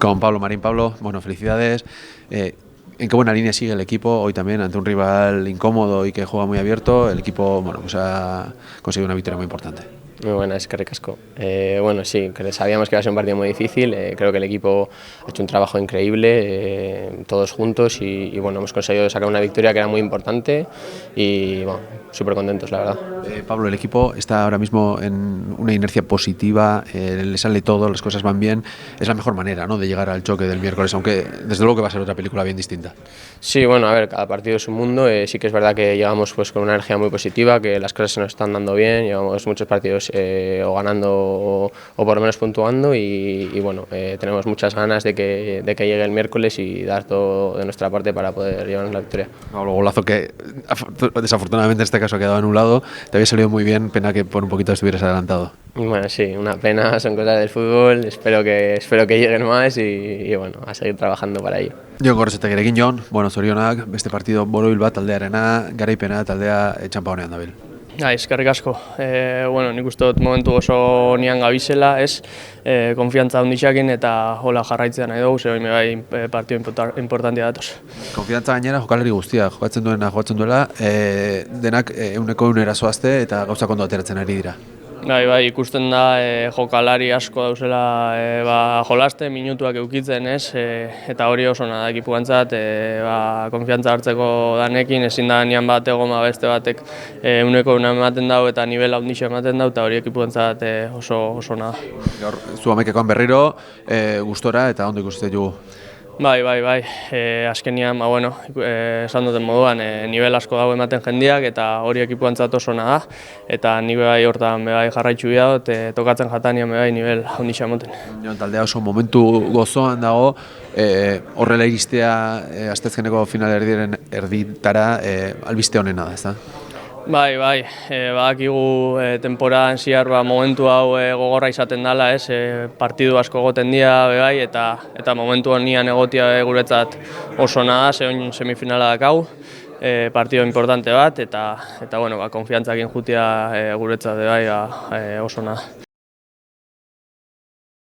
Con Pablo Marín. Pablo, bueno, felicidades. ¿En qué buena línea sigue el equipo? Hoy también ante un rival incómodo y que juega muy abierto, el equipo bueno, pues ha conseguido una victoria muy importante. Muy buena, es Casco. Bueno, sí, sabíamos que iba a ser un partido muy difícil. Creo que el equipo ha hecho un trabajo increíble, todos juntos, y bueno, hemos conseguido sacar una victoria que era muy importante y bueno, súper contentos, la verdad. Pablo, el equipo está ahora mismo en una inercia positiva, le sale todo, las cosas van bien. Es la mejor manera, ¿no?, de llegar al choque del miércoles, aunque desde luego que va a ser otra película bien distinta. Sí, bueno, a ver, cada partido es un mundo. Sí que es verdad que llegamos pues con una energía muy positiva, que las cosas se nos están dando bien, llevamos muchos partidos o ganando o por lo menos puntuando y bueno, tenemos muchas ganas de que llegue el miércoles y dar todo de nuestra parte para poder llevarnos la victoria. Pablo, golazo que desafortunadamente en este caso ha quedado anulado, te había salido muy bien, pena que por un poquito estuvieras adelantado. Bueno, sí, una pena, son cosas del fútbol, espero que lleguen más y bueno, a seguir trabajando para ello. Jon Gorrotxategirekin, Jon, bueno, zorionak, beste partido borobil bat taldearena, garaipena taldea txanpa honean dabil. Eskerrik asko. Bueno, nik uste dut momentu oso nian gabizela, konfiantza handixekin eta hola jarraitzea nahi dugu, zehoi bai partio importantia datoz. Konfiantza gainera jokalari guztia, jokatzen duela, denak euneko eunera zoazte eta gauzak ondo ateratzen ari dira. Bai, ikusten da jokalari asko dauzela jolaste, minutuak eukitzen, eta hori oso da ekipuantzat, konfiantza hartzeko danekin, ezin da nian bat egon beste batek euneko euna ematen dau eta nivel handixe ematen dau, eta hori ekipuantzat oso da. Gaur, zu amekekoan berriro, gustora eta ondo ikusten dugu. Bai, azkenian, esan duten moduan, nivel asko dago ematen jendeak eta hori ekipuantzat oso da, eta ni bai hortan jarraitzu bia dut, tokatzen jatanian bai nivel handixa emoten. Taldea oso momentu gozoan dago, horrela iristea asteazkeneko final erditara albiste honena da, ezta? Bai, badakigu temporadan zehar momentu hau gogorra izaten dela, partidu asko egoten dira bai, eta momentu honian egotia guretzat oso da, zehon semifinala dakau, partido importante bat, eta konfiantzakin jutia guretzat bai oso da.